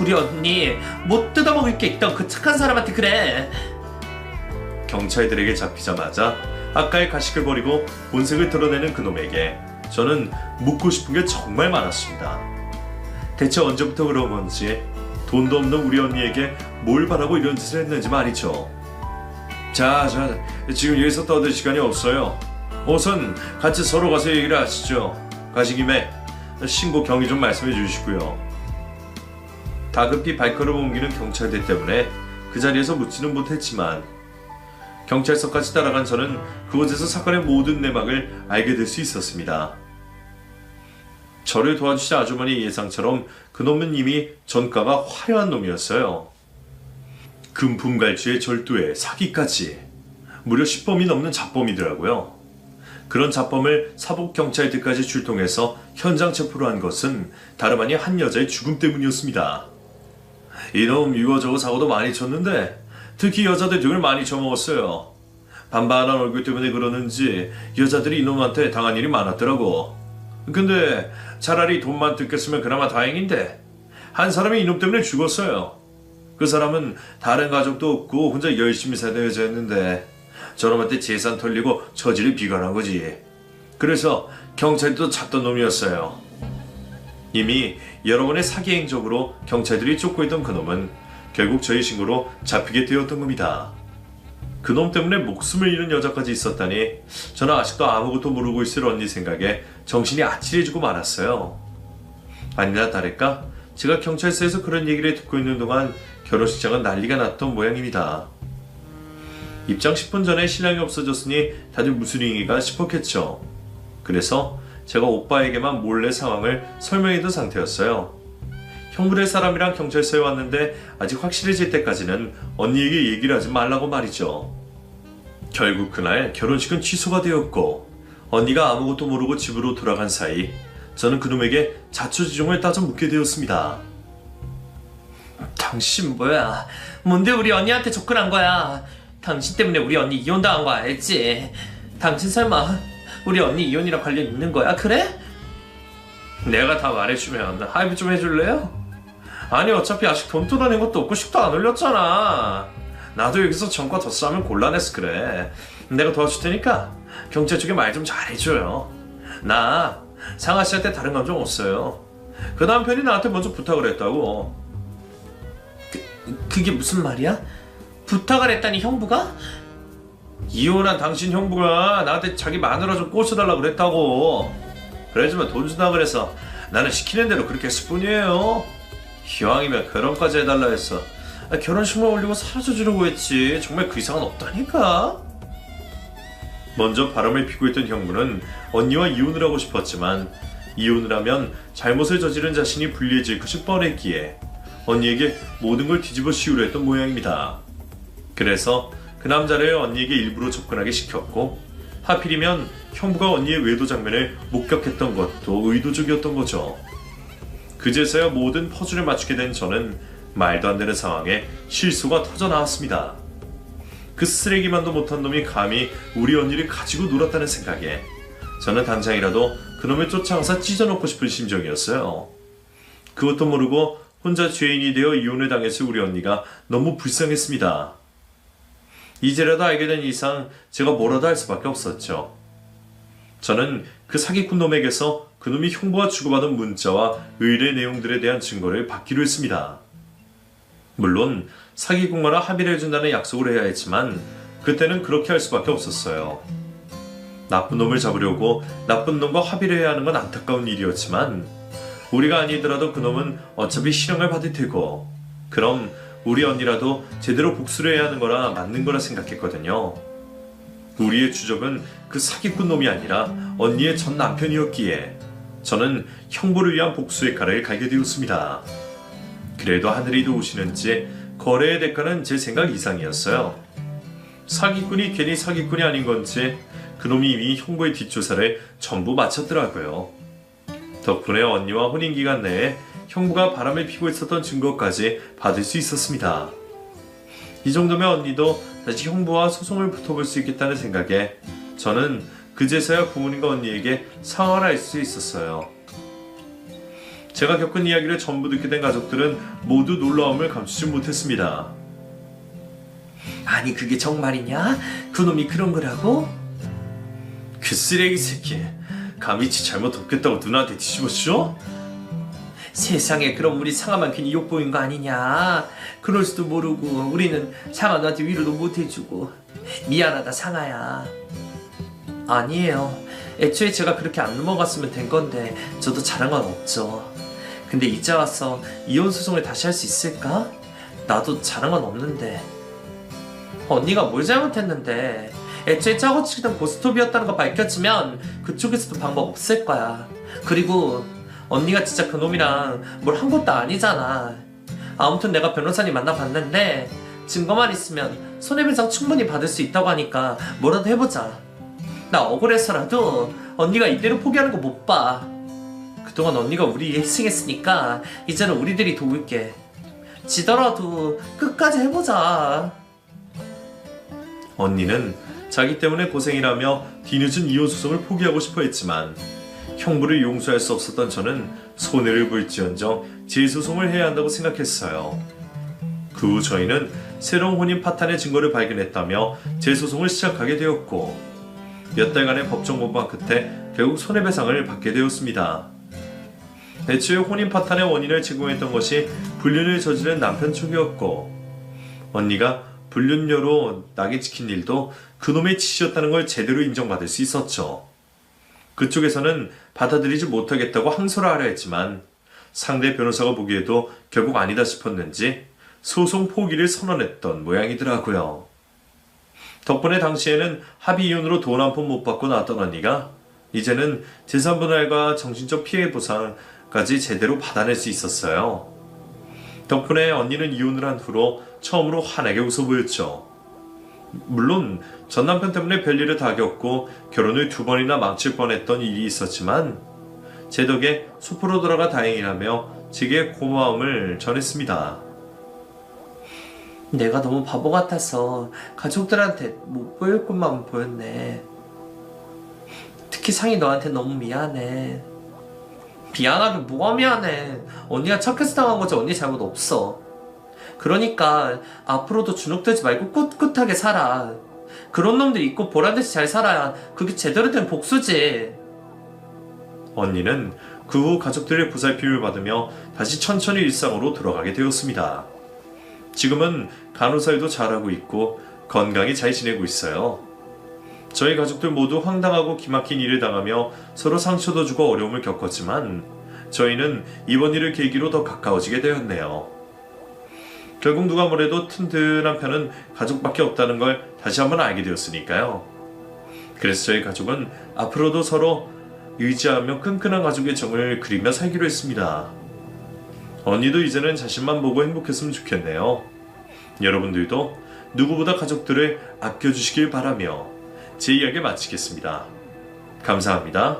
우리 언니 못 뜯어먹을 게 있던 그 착한 사람한테 그래. 경찰들에게 잡히자마자 아까의 가식을 버리고 본색을 드러내는 그놈에게 저는 묻고 싶은 게 정말 많았습니다. 대체 언제부터 그런 건지 돈도 없는 우리 언니에게 뭘 바라고 이런 짓을 했는지 말이죠. 자, 지금 여기서 떠들 시간이 없어요. 우선 같이 서로 가서 얘기를 하시죠. 가신 김에 신고 경위 좀 말씀해 주시고요. 다급히 발걸음 옮기는 경찰들 때문에 그 자리에서 묻지는 못했지만 경찰서까지 따라간 저는 그곳에서 사건의 모든 내막을 알게 될 수 있었습니다. 저를 도와주신 아주머니 예상처럼 그놈은 이미 전과가 화려한 놈이었어요. 금품갈취에 절도에 사기까지 무려 10범이 넘는 잡범이더라고요. 그런 잡범을 사복경찰들까지 출동해서 현장 체포를 한 것은 다름 아닌 한 여자의 죽음 때문이었습니다. 이놈 이거저거 사고도 많이 쳤는데 특히 여자들 등을 많이 쳐먹었어요. 반반한 얼굴 때문에 그러는지 여자들이 이놈한테 당한 일이 많았더라고. 근데 차라리 돈만 뜯겼으면 그나마 다행인데 한 사람이 이놈 때문에 죽었어요. 그 사람은 다른 가족도 없고 혼자 열심히 사는 여자였는데 저놈한테 재산 털리고 처지를 비관한 거지. 그래서 경찰도 찾던 놈이었어요. 이미 여러 번의 사기 행적으로 경찰들이 쫓고 있던 그놈은 결국 저희 신고로 잡히게 되었던 겁니다. 그놈 때문에 목숨을 잃은 여자까지 있었다니 저는 아직도 아무것도 모르고 있을 언니 생각에 정신이 아찔해지고 말았어요. 아니나 다를까 제가 경찰서에서 그런 얘기를 듣고 있는 동안 결혼식장은 난리가 났던 모양입니다. 입장 10분 전에 신랑이 없어졌으니 다들 무슨 일인가 싶었겠죠. 그래서 제가 오빠에게만 몰래 상황을 설명해둔 상태였어요. 형부네 사람이랑 경찰서에 왔는데 아직 확실해질 때까지는 언니에게 얘기를 하지 말라고 말이죠. 결국 그날 결혼식은 취소가 되었고 언니가 아무것도 모르고 집으로 돌아간 사이 저는 그놈에게 자초지종을 따져 묻게 되었습니다. 당신 뭐야? 뭔데 우리 언니한테 접근한 거야? 당신 때문에 우리 언니 이혼당한 거 알지? 당신 설마 우리 언니 이혼이랑 관련 있는 거야? 그래? 내가 다 말해주면 합의 좀 해줄래요? 아니 어차피 아직 돈 뜯어낸 것도 없고 식도 안 올렸잖아. 나도 여기서 전과 더 싸면 곤란해서 그래. 내가 도와줄 테니까 경찰 쪽에 말 좀 잘해줘요. 나 상아 씨한테 다른 감정 없어요. 그 남편이 나한테 먼저 부탁을 했다고. 그게 무슨 말이야? 부탁을 했다니 형부가? 이혼한 당신 형부가 나한테 자기 마누라 좀 꼬셔달라고 그랬다고. 그래주면 돈 준다 그래서 나는 시키는 대로 그렇게 했을 뿐이에요. 기왕이면 결혼까지 해달라 했어. 결혼식만 올리고 사라져주려고 했지. 정말 그 이상은 없다니까. 먼저 바람을 피고 있던 형부는 언니와 이혼을 하고 싶었지만 이혼을 하면 잘못을 저지른 자신이 불리해질 것이 뻔했기에 언니에게 모든 걸 뒤집어 씌우려 했던 모양입니다. 그래서 그 남자를 언니에게 일부러 접근하게 시켰고 하필이면 형부가 언니의 외도 장면을 목격했던 것도 의도적이었던 거죠. 그제서야 모든 퍼즐을 맞추게 된 저는 말도 안 되는 상황에 실수가 터져 나왔습니다. 그 쓰레기만도 못한 놈이 감히 우리 언니를 가지고 놀았다는 생각에 저는 당장이라도 그놈을 쫓아가서 찢어놓고 싶은 심정이었어요. 그것도 모르고 혼자 죄인이 되어 이혼을 당했을 우리 언니가 너무 불쌍했습니다. 이제라도 알게 된 이상 제가 뭐라도 할 수밖에 없었죠. 저는 그 사기꾼 놈에게서 그놈이 형부와 주고받은 문자와 의뢰 내용들에 대한 증거를 받기로 했습니다. 물론 사기꾼과는 합의를 해준다는 약속을 해야 했지만 그때는 그렇게 할 수밖에 없었어요. 나쁜 놈을 잡으려고 나쁜 놈과 합의를 해야 하는 건 안타까운 일이었지만 우리가 아니더라도 그놈은 어차피 실형을 받을 테고 그럼 우리 언니라도 제대로 복수를 해야 하는 거라 맞는 거라 생각했거든요. 우리의 주적은 그 사기꾼 놈이 아니라 언니의 전 남편이었기에 저는 형부를 위한 복수의 칼을 갈게 되었습니다. 그래도 하늘이 도우시는지 거래의 대가는 제 생각 이상이었어요. 사기꾼이 괜히 사기꾼이 아닌 건지 그놈이 이미 형부의 뒷조사를 전부 마쳤더라고요. 덕분에 언니와 혼인기간 내에 형부가 바람을 피고 있었던 증거까지 받을 수 있었습니다. 이 정도면 언니도 다시 형부와 소송을 붙어볼 수 있겠다는 생각에 저는 그제서야 부모님과 언니에게 사과를 할 수 있었어요. 제가 겪은 이야기를 전부 듣게 된 가족들은 모두 놀라움을 감추지 못했습니다. 아니 그게 정말이냐? 그놈이 그런 거라고? 그 쓰레기 새끼, 감히 지 잘못 돕겠다고 누나한테 뒤집어줘? 세상에 그럼 우리 상아만 괜히 욕보인 거 아니냐? 그럴 수도 모르고 우리는 상아 너한테 위로도 못 해주고 미안하다 상아야. 아니에요. 애초에 제가 그렇게 안 넘어갔으면 된 건데 저도 잘한 건 없죠. 근데 이제 와서 이혼 소송을 다시 할 수 있을까? 나도 잘한 건 없는데. 언니가 뭘 잘못했는데? 애초에 짜고 치던 고스톱이었다는 거 밝혀지면 그쪽에서도 방법 없을 거야. 그리고 언니가 진짜 그놈이랑 뭘 한 것도 아니잖아. 아무튼 내가 변호사님 만나봤는데 증거만 있으면 손해배상 충분히 받을 수 있다고 하니까 뭐라도 해보자. 나 억울해서라도 언니가 이대로 포기하는 거 못 봐. 그동안 언니가 우리 희생했으니까 이제는 우리들이 도울게. 지더라도 끝까지 해보자. 언니는 자기 때문에 고생이라며 뒤늦은 이혼 소송을 포기하고 싶어 했지만 형부를 용서할 수 없었던 저는 손해를 볼지언정 재소송을 해야 한다고 생각했어요. 그 후 저희는 새로운 혼인 파탄의 증거를 발견했다며 재소송을 시작하게 되었고 몇 달간의 법정 공방 끝에 결국 손해배상을 받게 되었습니다. 애초에 혼인 파탄의 원인을 제공했던 것이 불륜을 저지른 남편 쪽이었고 언니가 불륜녀로 낙인 찍힌 일도 그놈의 짓이었다는 걸 제대로 인정받을 수 있었죠. 그쪽에서는 받아들이지 못하겠다고 항소를 하려 했지만 상대 변호사가 보기에도 결국 아니다 싶었는지 소송 포기를 선언했던 모양이더라고요. 덕분에 당시에는 합의 이혼으로 돈 한 푼 못 받고 나왔던 언니가 이제는 재산분할과 정신적 피해 보상까지 제대로 받아낼 수 있었어요. 덕분에 언니는 이혼을 한 후로 처음으로 환하게 웃어 보였죠. 물론 전 남편 때문에 별일을 다 겪고 결혼을 2번이나 망칠 뻔했던 일이 있었지만 제 덕에 숲으로 돌아가 다행이라며 제게 고마움을 전했습니다. 내가 너무 바보 같아서 가족들한테 못 보일 것만 보였네. 특히 상이 너한테 너무 미안해. 미안하긴 뭐가 미안해. 언니가 착해서 당한 거지 언니 잘못 없어. 그러니까 앞으로도 주눅들지 말고 꿋꿋하게 살아. 그런 놈들 있고 보란듯이 잘 살아야 그게 제대로 된 복수지. 언니는 그 후 가족들의 보살핌을 받으며 다시 천천히 일상으로 돌아가게 되었습니다. 지금은 간호사 일도 잘하고 있고 건강히 잘 지내고 있어요. 저희 가족들 모두 황당하고 기막힌 일을 당하며 서로 상처도 주고 어려움을 겪었지만 저희는 이번 일을 계기로 더 가까워지게 되었네요. 결국 누가 뭐래도 튼튼한 편은 가족밖에 없다는 걸 다시 한번 알게 되었으니까요. 그래서 저희 가족은 앞으로도 서로 의지하며 끈끈한 가족의 정을 그리며 살기로 했습니다. 언니도 이제는 자신만 보고 행복했으면 좋겠네요. 여러분들도 누구보다 가족들을 아껴주시길 바라며 제 이야기 마치겠습니다. 감사합니다.